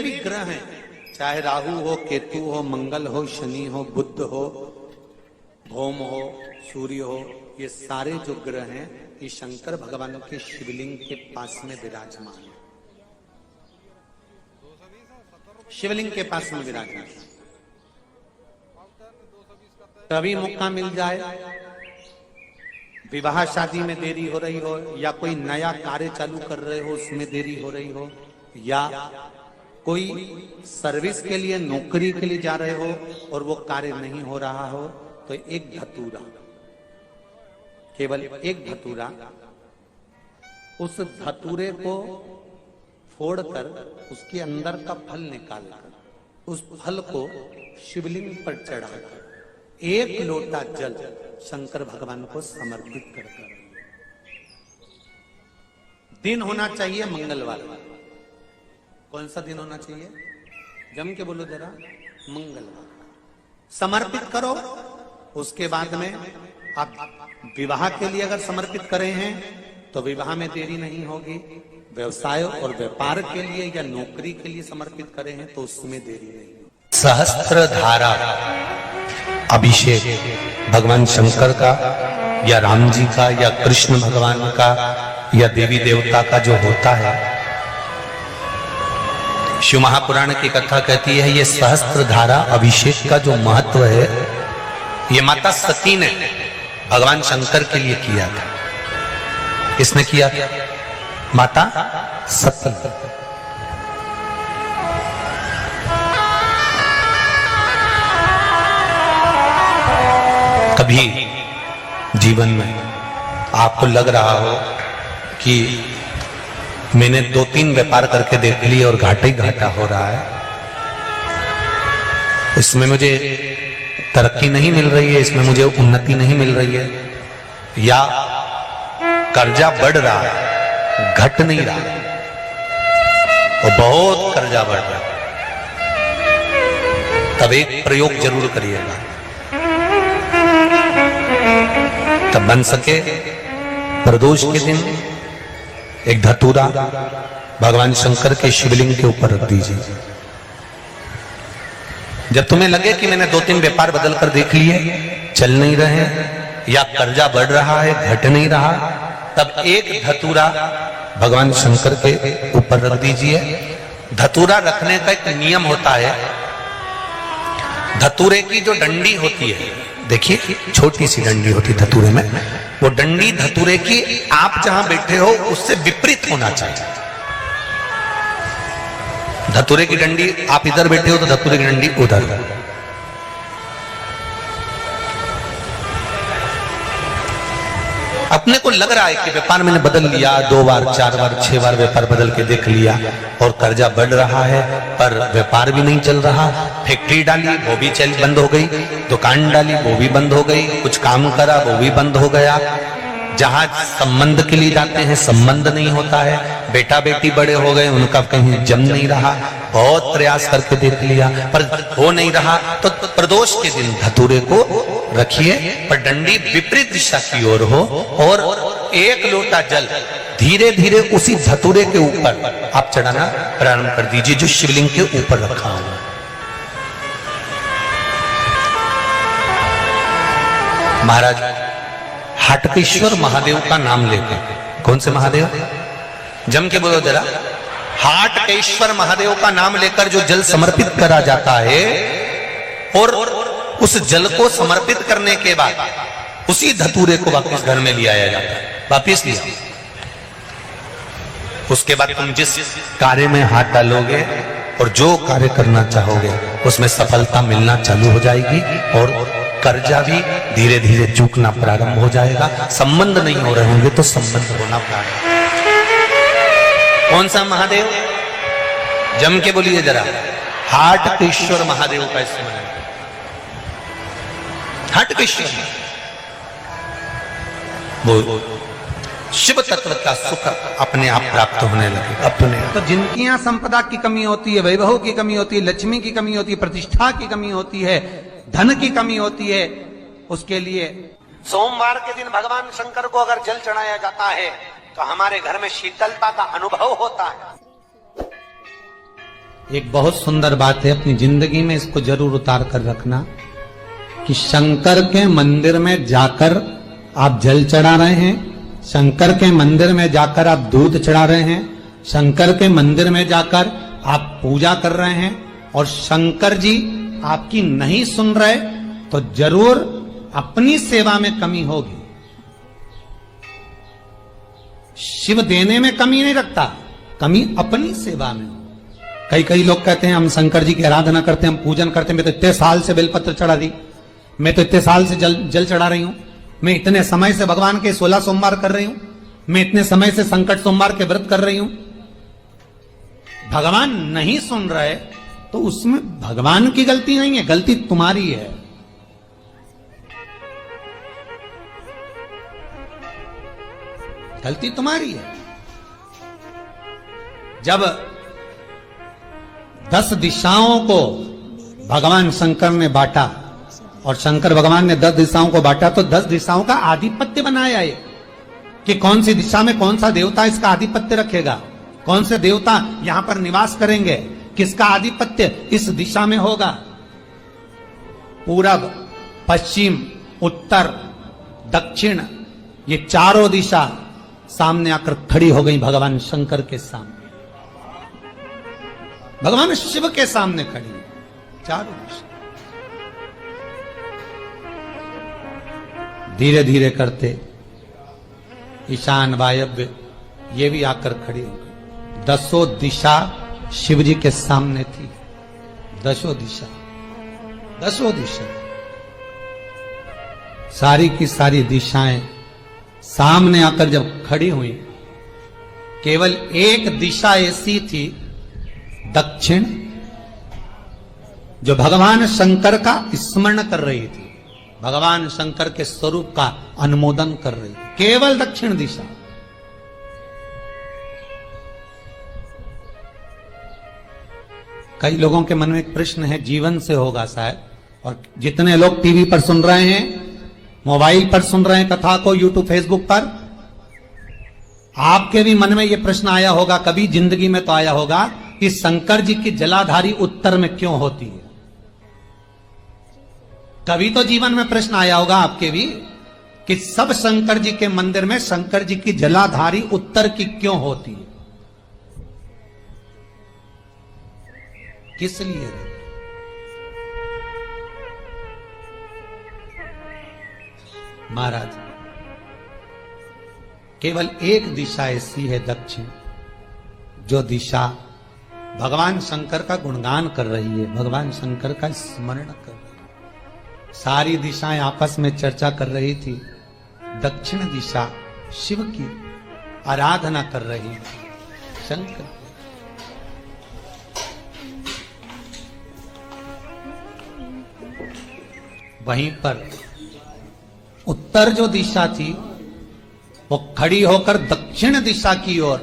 भी ग्रह हैं, चाहे राहु हो, केतु हो, मंगल हो, शनि हो, बुध हो, भौम हो, सूर्य हो, ये सारे जो ग्रह हैं ये शंकर भगवान के शिवलिंग के पास में विराजमान है। शिवलिंग के पास में विराजमान। कभी मौका मिल जाए, विवाह शादी में देरी हो रही हो, या कोई नया कार्य चालू कर रहे हो उसमें देरी हो रही हो, या कोई सर्विस के लिए, नौकरी के लिए जा रहे हो और वो कार्य नहीं हो रहा हो, तो एक धतूरा, केवल एक धतूरा, उस धतूरे को फोड़कर उसके अंदर का फल निकालकर उस फल को शिवलिंग पर चढ़ाकर एक लोटा जल शंकर भगवान को समर्पित कर दिन होना चाहिए मंगलवार। कौन सा दिन होना चाहिए? जम के बोलो जरा, मंगलवार समर्पित करो। उसके बाद में आप विवाह के लिए अगर समर्पित करे हैं तो विवाह में देरी नहीं होगी। व्यवसाय और व्यापार के लिए या नौकरी के लिए समर्पित करे हैं तो उसमें देरी नहीं होगी। सहस्त्र धारा अभिषेक भगवान शंकर का या राम जी का या कृष्ण भगवान का या देवी देवता का जो होता है, शिव महापुराण की कथा कहती है ये सहस्त्र धारा अभिषेक का जो महत्व है ये माता सती ने भगवान शंकर के लिए किया था। किसने किया था? माता सती। कभी जीवन में आपको लग रहा हो कि मैंने 2-3 व्यापार करके देख लिए और घाटा ही घाटा हो रहा है, इसमें मुझे तरक्की नहीं मिल रही है, इसमें मुझे उन्नति नहीं मिल रही है, या कर्जा बढ़ रहा है, घट नहीं रहा और बहुत कर्जा बढ़ रहा है, तब एक प्रयोग जरूर करिएगा। तब बन सके प्रदोष के दिन एक धतूरा भगवान शंकर के शिवलिंग के ऊपर रख दीजिए। जब तुम्हें लगे कि मैंने 2-3 व्यापार बदल कर देख लिए, चल नहीं रहे या कर्जा बढ़ रहा है, घट नहीं रहा, तब एक धतूरा भगवान शंकर के ऊपर रख दीजिए। धतूरा रखने का एक नियम होता है। धतूरे की जो डंडी होती है, देखिए छोटी सी डंडी होती है धतूरे में, वो डंडी धतूरे की आप जहां बैठे हो उससे विपरीत होना चाहिए। धतूरे की डंडी आप इधर बैठे हो तो धतूरे की डंडी उधर। अपने को लग रहा है कि व्यापार मैंने बदल लिया, 2 बार 4 बार 6 बार व्यापार बदल के देख लिया और कर्जा बढ़ रहा है, पर व्यापार भी नहीं चल रहा। फैक्ट्री डाली वो भी चल बंद हो गई, दुकान डाली वो भी बंद हो गई, कुछ काम करा वो भी बंद हो गया। जहां संबंध के लिए जाते हैं संबंध नहीं होता है, बेटा बेटी बड़े हो गए उनका कहीं जम नहीं रहा, बहुत प्रयास करके देख लिया पर हो नहीं रहा। तो प्रदोष के दिन धतूरे को रखिए पर डंडी विपरीत दिशा की ओर हो और एक लोटा जल धीरे धीरे उसी धतूरे के ऊपर आप चढ़ाना प्रारंभ कर दीजिए जो शिवलिंग के ऊपर रखा हुआ। महाराज हाटकेश्वर महादेव का नाम लेकर, कौन से महादेव? जम के बोलो जरा। हाटकेश्वर महादेव का नाम लेकर जो जल समर्पित करा जाता है और उस जल को समर्पित करने के बाद उसी धतूरे को वापस घर में ले आया जाता है, वापस लिया। उसके बाद तुम जिस कार्य में हाथ डालोगे और जो कार्य करना चाहोगे उसमें सफलता मिलना चालू हो जाएगी और कर्जा भी धीरे धीरे चूकना प्रारंभ हो जाएगा। संबंध नहीं हो रहे होंगे तो संबंध होना प्रारंभ। कौन सा महादेव? जम के बोलिए जरा। हाटकेश्वर महादेव का स्मरण। हाटकेश्वर वो शिव तत्व का सुख अपने आप प्राप्त होने लगे अपने। तो जिनकी यहाँ संपदा की कमी होती है, वैभव की कमी होती है, लक्ष्मी की कमी होती है, प्रतिष्ठा की कमी होती है, धन की कमी होती है, उसके लिए सोमवार के दिन भगवान शंकर को अगर जल चढ़ाया जाता है तो हमारे घर में शीतलता का अनुभव होता है। एक बहुत सुंदर बात है, अपनी जिंदगी में इसको जरूर उतार कर रखना कि शंकर के मंदिर में जाकर आप जल चढ़ा रहे हैं, शंकर के मंदिर में जाकर आप दूध चढ़ा रहे हैं, शंकर के मंदिर में जाकर आप पूजा कर रहे हैं और शंकर जी आपकी नहीं सुन रहे तो जरूर अपनी सेवा में कमी होगी। शिव देने में कमी नहीं रखता, कमी अपनी सेवा में। कई लोग कहते हैं हम शंकर जी की आराधना करते हैं, हम पूजन करते हैं, मैं तो इतने साल से बेलपत्र चढ़ा दी, मैं तो इतने साल से जल चढ़ा रही हूं, मैं इतने समय से भगवान के 16 सोमवार कर रही हूं, मैं इतने समय से संकट सोमवार के व्रत कर रही हूं। भगवान नहीं सुन रहे तो उसमें भगवान की गलती नहीं है, गलती तुम्हारी है। गलती तुम्हारी है। जब 10 दिशाओं को भगवान शंकर ने बांटा और शंकर भगवान ने 10 दिशाओं को बांटा तो 10 दिशाओं का आधिपत्य बनाया है कि कौन सी दिशा में कौन सा देवता इसका आधिपत्य रखेगा, कौन से देवता यहां पर निवास करेंगे, किसका आधिपत्य इस दिशा में होगा। पूरब, पश्चिम, उत्तर, दक्षिण, ये चारों दिशा सामने आकर खड़ी हो गई भगवान शंकर के सामने, भगवान शिव के सामने खड़ी चारों दिशा। धीरे धीरे करते ईशान, वायव्य ये भी आकर खड़ी हो गई। 10 दिशा शिव जी के सामने थी, 10 दिशा, 10 दिशा, सारी की सारी दिशाएं सामने आकर जब खड़ी हुई, केवल एक दिशा ऐसी थी दक्षिण, जो भगवान शंकर का स्मरण कर रही थी, भगवान शंकर के स्वरूप का अनुमोदन कर रही थी, केवल दक्षिण दिशा। कई लोगों के मन में एक प्रश्न है, जीवन से होगा शायद, और जितने लोग टीवी पर सुन रहे हैं, मोबाइल पर सुन रहे हैं कथा को, यूट्यूब, फेसबुक पर, आपके भी मन में यह प्रश्न आया होगा, कभी जिंदगी में तो आया होगा कि शंकर जी की जलाधारी उत्तर में क्यों होती है। कभी तो जीवन में प्रश्न आया होगा आपके भी कि सब शंकर जी के मंदिर में शंकर जी की जलाधारी उत्तर की क्यों होती है, किस लिए। महाराज, केवल एक दिशा ऐसी है दक्षिण, जो दिशा भगवान शंकर का गुणगान कर रही है, भगवान शंकर का स्मरण कर रही है। सारी दिशाएं आपस में चर्चा कर रही थी, दक्षिण दिशा शिव की आराधना कर रही है, शंकर। वहीं पर उत्तर जो दिशा थी वो खड़ी होकर दक्षिण दिशा की ओर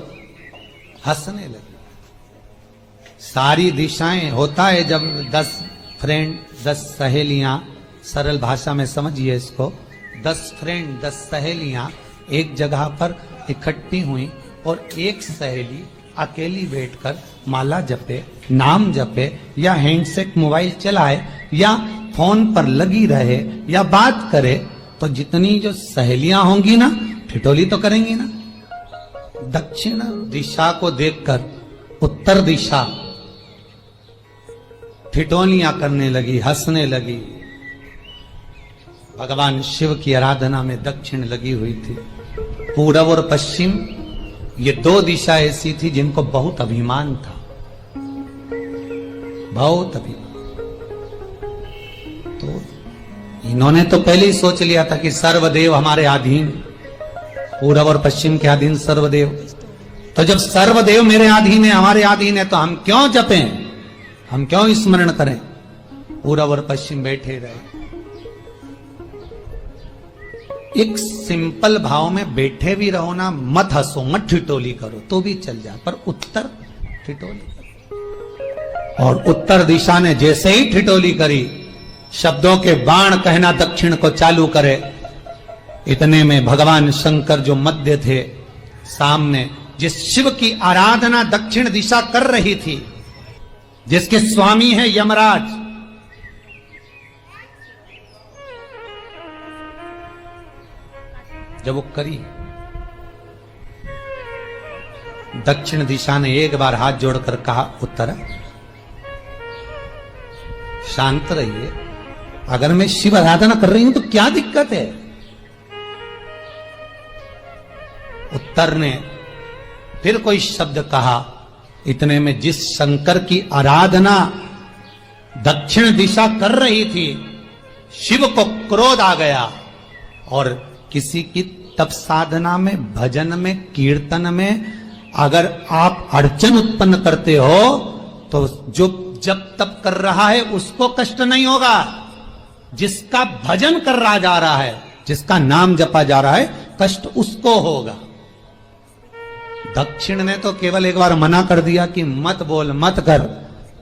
हंसने लगी। सारी दिशाएं, होता है जब 10 फ्रेंड, 10 सहेलियां, सरल भाषा में समझिए इसको, 10 फ्रेंड, 10 सहेलियां एक जगह पर इकट्ठी हुई और एक सहेली अकेली बैठकर माला जपे, नाम जपे, या हैंडसेट मोबाइल चलाए, या फोन पर लगी रहे, या बात करे, तो जितनी जो सहेलियां होंगी ना, ठिठोली तो करेंगी ना। दक्षिण दिशा को देखकर उत्तर दिशा ठिठोलियां करने लगी, हंसने लगी। भगवान शिव की आराधना में दक्षिण लगी हुई थी। पूरब और पश्चिम, ये 2 दिशा ऐसी थी जिनको बहुत अभिमान था, बहुत अभिमान। तो इन्होंने तो पहले ही सोच लिया था कि सर्वदेव हमारे अधीन, पूरब और पश्चिम के अधीन सर्वदेव। तो जब सर्वदेव मेरे अधीन है, हमारे अधीन है, तो हम क्यों जपें, हम क्यों स्मरण करें। पूरब और पश्चिम बैठे रहे, एक सिंपल भाव में बैठे भी रहो ना, मत हंसो, मत ठिठोली करो तो भी चल जाए, पर उत्तर ठिठोली करो। और उत्तर दिशा ने जैसे ही ठिठोली करी, शब्दों के बाण कहना दक्षिण को चालू करे, इतने में भगवान शंकर जो मध्य थे सामने, जिस शिव की आराधना दक्षिण दिशा कर रही थी, जिसके स्वामी है यमराज, जब वो करी, दक्षिण दिशा ने एक बार हाथ जोड़कर कहा, उत्तर शांत रहिए, अगर मैं शिव आराधना कर रही हूं तो क्या दिक्कत है। उत्तर ने फिर कोई शब्द कहा, इतने में जिस शंकर की आराधना दक्षिण दिशा कर रही थी, शिव को क्रोध आ गया और किसी की तप साधना में, भजन में, कीर्तन में अगर आप अड़चन उत्पन्न करते हो तो जो जब तप कर रहा है उसको कष्ट नहीं होगा, जिसका भजन कर रहा जा रहा है, जिसका नाम जपा जा रहा है, कष्ट उसको होगा। दक्षिण ने तो केवल एक बार मना कर दिया कि मत बोल, मत कर,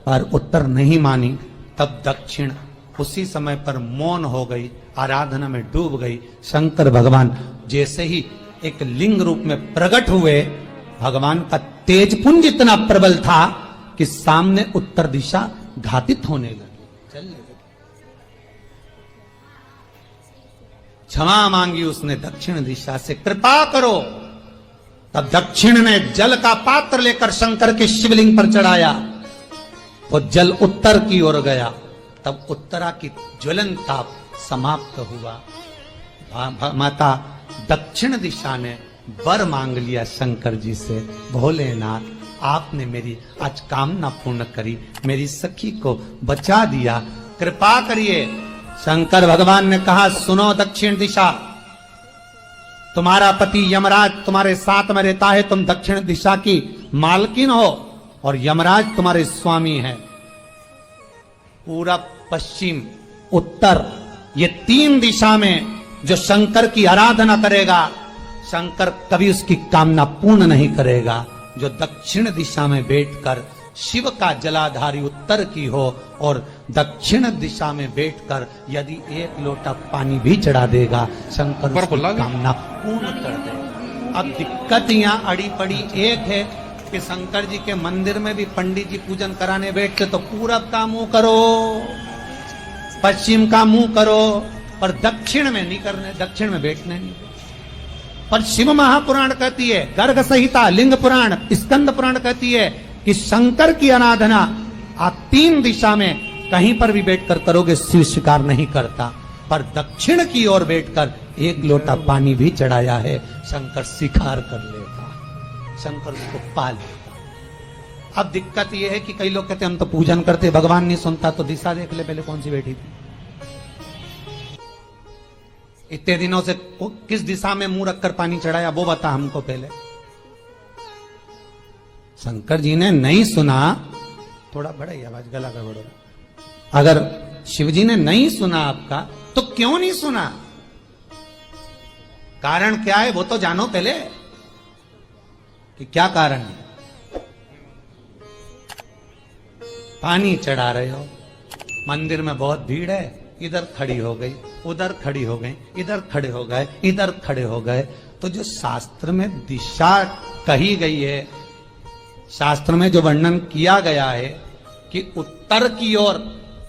पर उत्तर नहीं मानी। तब दक्षिण उसी समय पर मौन हो गई, आराधना में डूब गई। शंकर भगवान जैसे ही एक लिंग रूप में प्रकट हुए, भगवान का तेजपुंज इतना प्रबल था कि सामने उत्तर दिशा घातित होने लगी, चलने लगी। क्षमा मांगी उसने दक्षिण दिशा से, कृपा करो। तब दक्षिण ने जल का पात्र लेकर शंकर के शिवलिंग पर चढ़ाया, वो जल उत्तर की ओर गया। तब उत्तरा की ज्वलन ताप समाप्त हुआ। माता दक्षिण दिशा ने वर मांग लिया शंकर जी से, भोलेनाथ आपने मेरी आज कामना पूर्ण करी, मेरी सखी को बचा दिया, कृपा करिए। शंकर भगवान ने कहा, सुनो दक्षिण दिशा, तुम्हारा पति यमराज तुम्हारे साथ में रहता है, तुम दक्षिण दिशा की मालकिन हो और यमराज तुम्हारे स्वामी है। पूरब, पश्चिम, उत्तर, ये तीन दिशा में जो शंकर की आराधना करेगा, शंकर कभी उसकी कामना पूर्ण नहीं करेगा। जो दक्षिण दिशा में बैठकर शिव का जलाधारी उत्तर की हो और दक्षिण दिशा में बैठकर यदि एक लोटा पानी भी चढ़ा देगा, शंकर उसकी कामना पूर्ण कर देगा। अब दिक्कत यहाँ अड़ी पड़ी एक है कि शंकर जी के मंदिर में भी पंडित जी पूजन कराने बैठते तो पूरब का मुंह करो, पश्चिम का मुंह करो, पर दक्षिण में नहीं करने, दक्षिण में बैठने नहीं। पर शिव महापुराण कहती है, गर्ग संहिता, लिंग पुराण, स्कंद पुराण कहती है कि शंकर की आराधना आप तीन दिशा में कहीं पर भी बैठकर करोगे, शिव स्वीकार नहीं करता। पर दक्षिण की ओर बैठकर एक लोटा पानी भी चढ़ाया है, शंकर स्वीकार कर लेगा, शंकर उसको पा लेगा। अब दिक्कत यह है कि कई लोग कहते हम तो पूजन करते, भगवान नहीं सुनता, तो दिशा देख ले पहले कौन सी बैठी थी। इतने दिनों से किस दिशा में मुंह रखकर पानी चढ़ाया, वो बता हमको पहले। शंकर जी ने नहीं सुना, थोड़ा बढ़ाई आवाज, गला का बढ़ो। अगर शिव जी ने नहीं सुना आपका, तो क्यों नहीं सुना, कारण क्या है वो तो जानो पहले कि क्या कारण है। पानी चढ़ा रहे हो, मंदिर में बहुत भीड़ है, इधर खड़ी हो गई, उधर खड़ी हो गई, इधर खड़े हो गए, इधर खड़े हो गए। तो जो शास्त्र में दिशा कही गई है, शास्त्र में जो वर्णन किया गया है कि उत्तर की ओर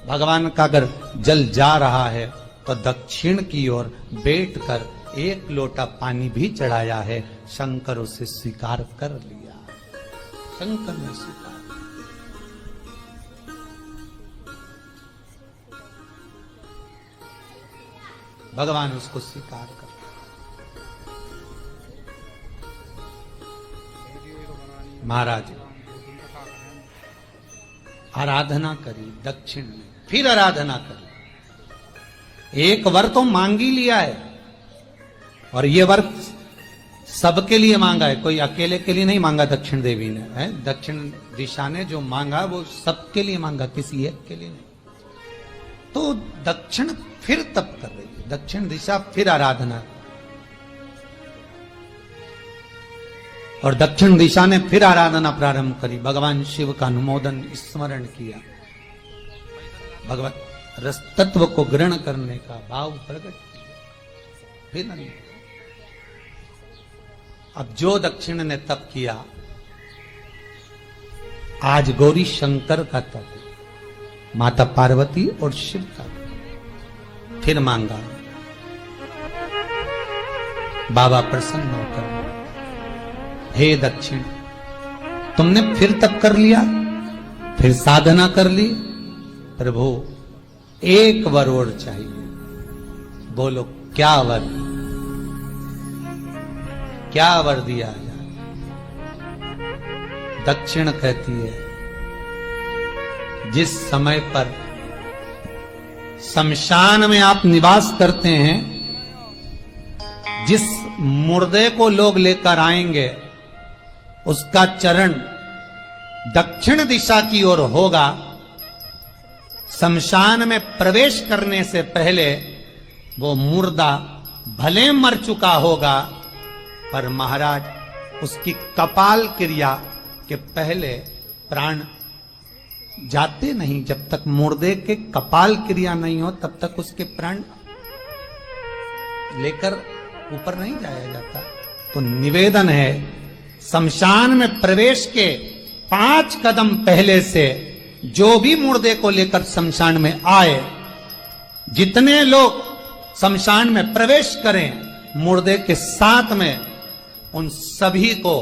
भगवान का अगर जल जा रहा है तो दक्षिण की ओर बैठकर एक लोटा पानी भी चढ़ाया है, शंकर उसे स्वीकार कर लिया, शंकर ने स्वीकार। भगवान उसको स्वीकार कर। महाराज आराधना करी दक्षिण में, फिर आराधना करी। एक वर तो मांग ही लिया है और ये वर सबके लिए मांगा है, कोई अकेले के लिए नहीं मांगा दक्षिण देवी ने, है दक्षिण दिशा ने जो मांगा वो सबके लिए मांगा, किसी एक के लिए नहीं। तो दक्षिण फिर तप कर रही है, दक्षिण दिशा फिर आराधना, और दक्षिण दिशा ने फिर आराधना प्रारंभ करी। भगवान शिव का अनुमोदन स्मरण किया, भगवान रस तत्व को ग्रहण करने का भाव प्रकट किया। फिर नहीं, अब जो दक्षिण ने तप किया आज गौरी शंकर का तप है, माता पार्वती और शिव का। फिर मांगा, बाबा प्रसन्न होकर, हे दक्षिण, तुमने फिर तप कर लिया, फिर साधना कर ली, प्रभु एक वर और चाहिए। बोलो क्या वर, क्या वर दिया जाए? दक्षिण कहती है, जिस समय पर शमशान में आप निवास करते हैं, जिस मुर्दे को लोग लेकर आएंगे, उसका चरण दक्षिण दिशा की ओर होगा। शमशान में प्रवेश करने से पहले वो मुर्दा भले मर चुका होगा, पर महाराज उसकी कपाल क्रिया के पहले प्राण जाते नहीं। जब तक मुर्दे के कपाल क्रिया नहीं हो तब तक उसके प्राण लेकर ऊपर नहीं जाया जाता। तो निवेदन है, शमशान में प्रवेश के 5 कदम पहले से जो भी मुर्दे को लेकर शमशान में आए, जितने लोग शमशान में प्रवेश करें मुर्दे के साथ में, उन सभी को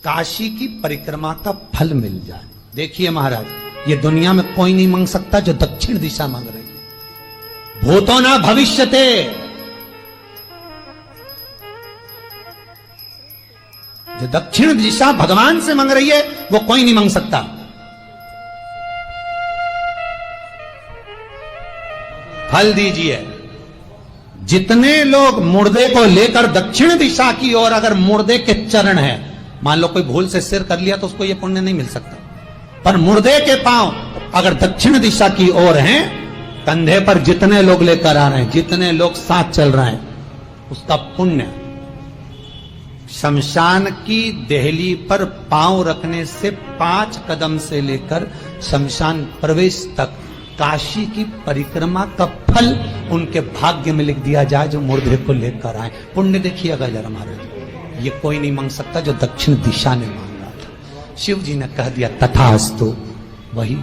काशी की परिक्रमा का फल मिल जाए। देखिए महाराज, ये दुनिया में कोई नहीं मांग सकता जो दक्षिण दिशा मांग रही है। भूतो ना भविष्यते, जो दक्षिण दिशा भगवान से मांग रही है वो कोई नहीं मांग सकता। फल दीजिए। जितने लोग मुर्दे को लेकर दक्षिण दिशा की ओर, अगर मुर्दे के चरण है, मान लो कोई भूल से सिर कर लिया तो उसको ये पुण्य नहीं मिल सकता, पर मुर्दे के पांव अगर दक्षिण दिशा की ओर हैं, कंधे पर जितने लोग लेकर आ रहे हैं, जितने लोग साथ चल रहे हैं, उसका पुण्य शमशान की देहली पर पांव रखने से 5 कदम से लेकर शमशान प्रवेश तक काशी की परिक्रमा का फल उनके भाग्य में लिख दिया जाए जो मुर्दे को लेकर आए। पुण्य देखिएगा जरा महाराज, ये कोई नहीं मांग सकता जो दक्षिण दिशा ने मांगा था। शिव जी ने कह दिया तथास्तु, वही